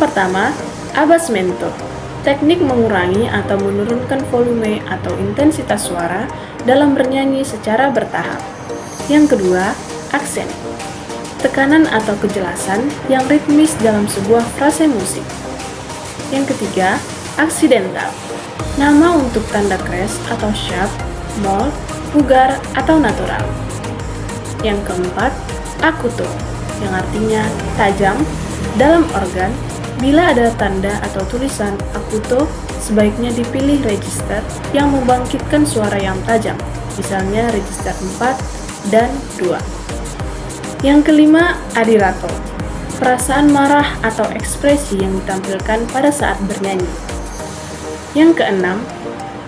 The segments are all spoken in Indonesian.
pertama, abbasmento. Teknik mengurangi atau menurunkan volume atau intensitas suara dalam bernyanyi secara bertahap. Yang kedua, aksen. Tekanan atau kejelasan yang ritmis dalam sebuah frase musik. Yang ketiga, aksidental. Nama untuk tanda crash atau sharp, moll, pugar, atau natural. Yang keempat, acuto, yang artinya tajam. Dalam organ, bila ada tanda atau tulisan acuto, sebaiknya dipilih register yang membangkitkan suara yang tajam, misalnya register 4 dan 2. Yang kelima, adirato. Perasaan marah atau ekspresi yang ditampilkan pada saat bernyanyi. Yang keenam,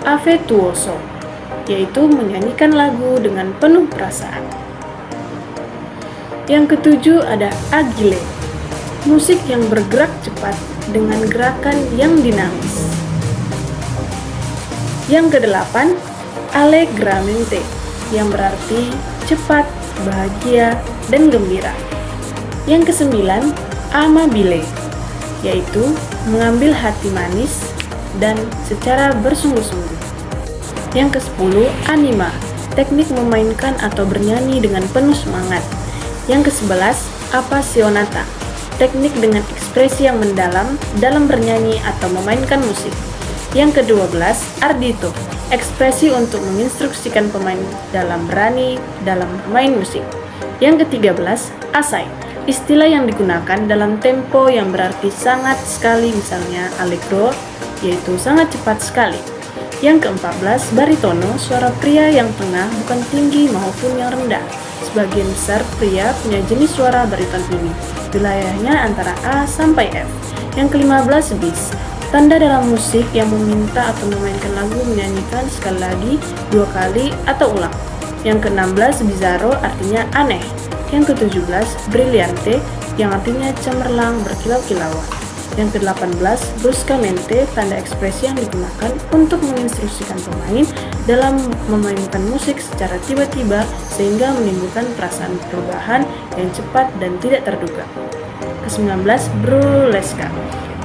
affettuoso, yaitu menyanyikan lagu dengan penuh perasaan. Yang ketujuh ada agile, musik yang bergerak cepat dengan gerakan yang dinamis. Yang kedelapan, allegramente, yang berarti cepat, bahagia, dan gembira. Yang kesembilan, amabile, yaitu mengambil hati manis dan secara bersungguh-sungguh. Yang kesepuluh, anima, teknik memainkan atau bernyanyi dengan penuh semangat. Yang kesebelas, appassionata, teknik dengan ekspresi yang mendalam dalam bernyanyi atau memainkan musik. Yang ke-12, ardito, ekspresi untuk menginstruksikan pemain dalam berani dalam bermain musik. Yang ke-13, assai, istilah yang digunakan dalam tempo yang berarti sangat sekali, misalnya allegro, yaitu sangat cepat sekali. Yang ke-14, baritono, suara pria yang tengah bukan tinggi maupun yang rendah. Sebagian besar pria punya jenis suara bariton ini. Wilayahnya antara A sampai F. Yang ke-15, bis, tanda dalam musik yang meminta atau memainkan lagu menyanyikan sekali lagi, 2 kali, atau ulang. Yang ke-16, bizarro, artinya aneh. Yang ke-17, brillante, yang artinya cemerlang, berkilau-kilauan. Yang ke-18, bruscamente, tanda ekspresi yang digunakan untuk menginstruksikan pemain dalam memainkan musik secara tiba-tiba sehingga menimbulkan perasaan perubahan yang cepat dan tidak terduga. Ke-19, burlesque,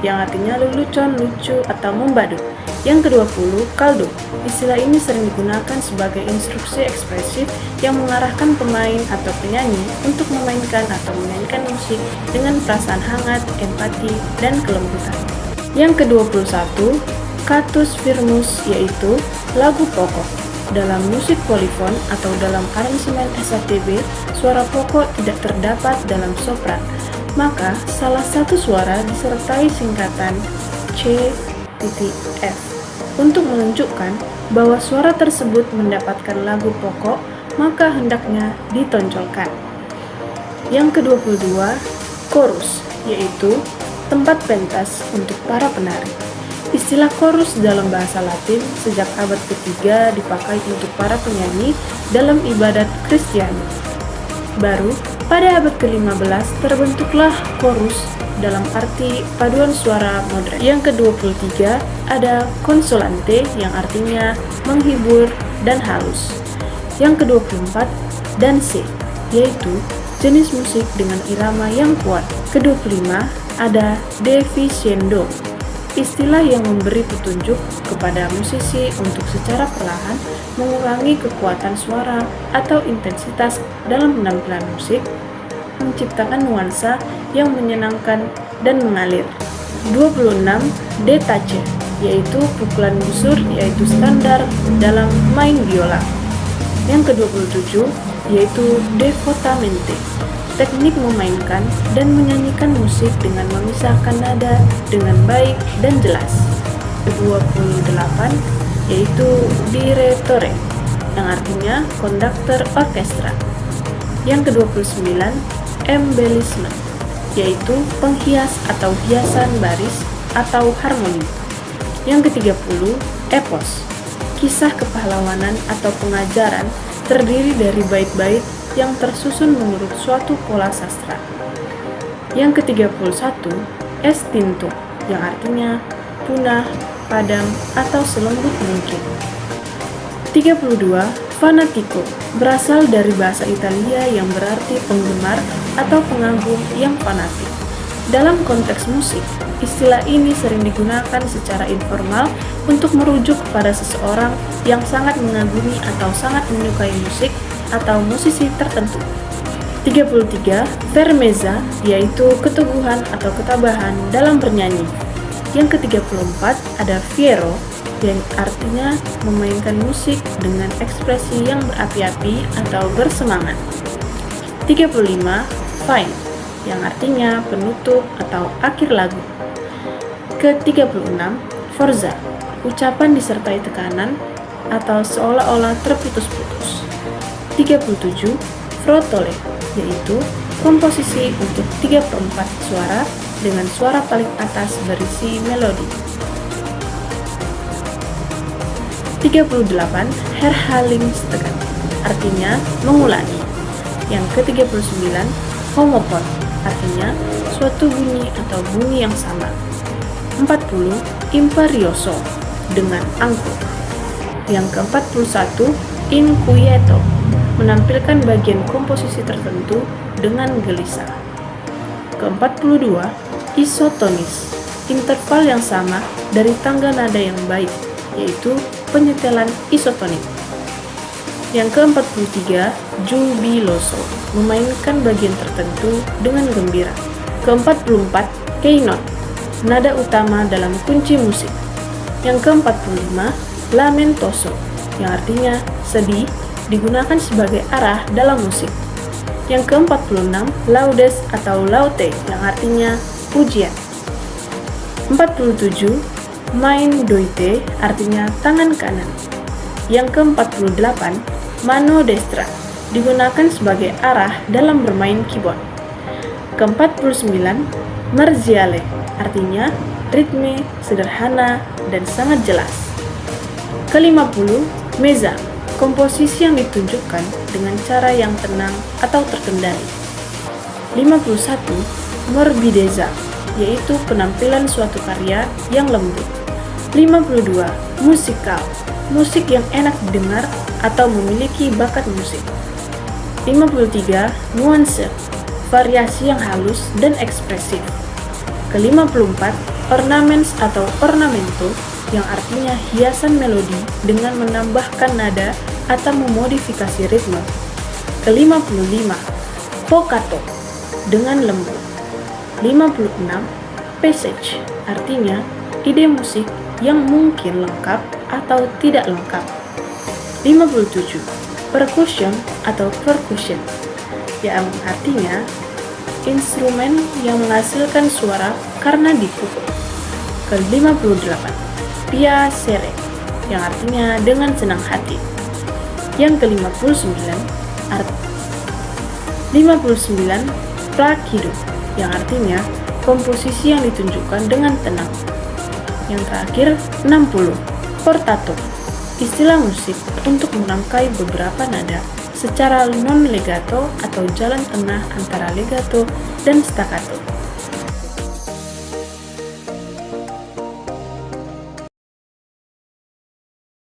yang artinya lelucon, lucu, atau membadut. Yang ke-20, caldo. Istilah ini sering digunakan sebagai instruksi ekspresif yang mengarahkan pemain atau penyanyi untuk memainkan atau menyanyikan musik dengan perasaan hangat, empati, dan kelembutan. Yang ke-21, cantus firmus, yaitu lagu pokok. Dalam musik polifon atau dalam aransemen SATB, suara pokok tidak terdapat dalam sopran. Maka, salah satu suara disertai singkatan C.F untuk menunjukkan bahwa suara tersebut mendapatkan lagu pokok, maka hendaknya ditonjolkan. Yang ke-22, chorus, yaitu tempat pentas untuk para penari. Istilah chorus dalam bahasa Latin sejak abad ketiga dipakai untuk para penyanyi dalam ibadat Kristiani. Baru pada abad ke-15 terbentuklah chorus dalam arti paduan suara modern. Yang ke-23 ada consolante, yang artinya menghibur dan halus. Yang ke-24 danse, yaitu jenis musik dengan irama yang kuat. Ke-25 ada deficiendo, istilah yang memberi petunjuk kepada musisi untuk secara perlahan mengurangi kekuatan suara atau intensitas dalam penampilan musik, menciptakan nuansa yang menyenangkan dan mengalir. 26 detache, yaitu pukulan busur, yaitu standar dalam main biola. Yang ke-27 yaitu devotamente, teknik memainkan dan menyanyikan musik dengan memisahkan nada dengan baik dan jelas. Ke-28 yaitu direttore, yang artinya konduktor orkestra. Yang ke-29 embellishment, yaitu penghias atau hiasan baris atau harmoni. Yang ke-30 epos, kisah kepahlawanan atau pengajaran terdiri dari bait-bait yang tersusun menurut suatu pola sastra. Yang ke-31 estinto, yang artinya punah, padam, atau selembut mungkin. 32 fanatico, berasal dari bahasa Italia yang berarti penggemar atau pengagum yang fanatik. Dalam konteks musik, istilah ini sering digunakan secara informal untuk merujuk kepada seseorang yang sangat mengagumi atau sangat menyukai musik atau musisi tertentu. 33. Fermezza, yaitu keteguhan atau ketabahan dalam bernyanyi. Yang ke-34 ada fiero, yang artinya memainkan musik dengan ekspresi yang berapi-api atau bersemangat. 35. Fine, yang artinya penutup atau akhir lagu. Ke-36. Forza, ucapan disertai tekanan atau seolah-olah terputus-putus. 37. Frotole, yaitu komposisi untuk 3/4 suara dengan suara paling atas berisi melodi. 38. Herhalingsteken, artinya mengulangi. Yang ke-39. Homopon, artinya suatu bunyi atau bunyi yang sama. 40. Imperioso, dengan angkuh. Yang ke-41. Inquieto, menampilkan bagian komposisi tertentu dengan gelisah. Ke-42. Isotonis, interval yang sama dari tangga nada yang baik, yaitu penyetelan isotonik. Yang ke-43. Jubiloso, memainkan bagian tertentu dengan gembira. Ke-44. Keynote, nada utama dalam kunci musik. Yang ke-45. Lamentoso, yang artinya sedih, digunakan sebagai arah dalam musik. Yang ke-46. Laudes atau laute, yang artinya pujian. 47. Main doite, artinya tangan kanan. Yang ke-48. Mano destra, digunakan sebagai arah dalam bermain keyboard. Ke-49. Marziale, artinya ritme sederhana dan sangat jelas. Ke-50. Mezza, komposisi yang ditunjukkan dengan cara yang tenang atau terkendali. 51. Morbidezza, yaitu penampilan suatu karya yang lembut. 52. Musikal, musik yang enak didengar atau memiliki bakat musik. 53. Nuance, variasi yang halus dan ekspresif. Ke-54. Ornaments atau ornamento, yang artinya hiasan melodi dengan menambahkan nada atau memodifikasi ritme. Ke-55. Poccato, dengan lembut. 56. Passage, artinya ide musik yang mungkin lengkap atau tidak lengkap. 57. Percussion atau percussion, yang artinya instrumen yang menghasilkan suara karena dipukul. Ke-58. Piacere, yang artinya dengan senang hati. Yang ke-59. 59. Placido, yang artinya komposisi yang ditunjukkan dengan tenang. Yang terakhir, 60. Portato, istilah musik untuk merangkai beberapa nada secara non-legato atau jalan tengah antara legato dan staccato.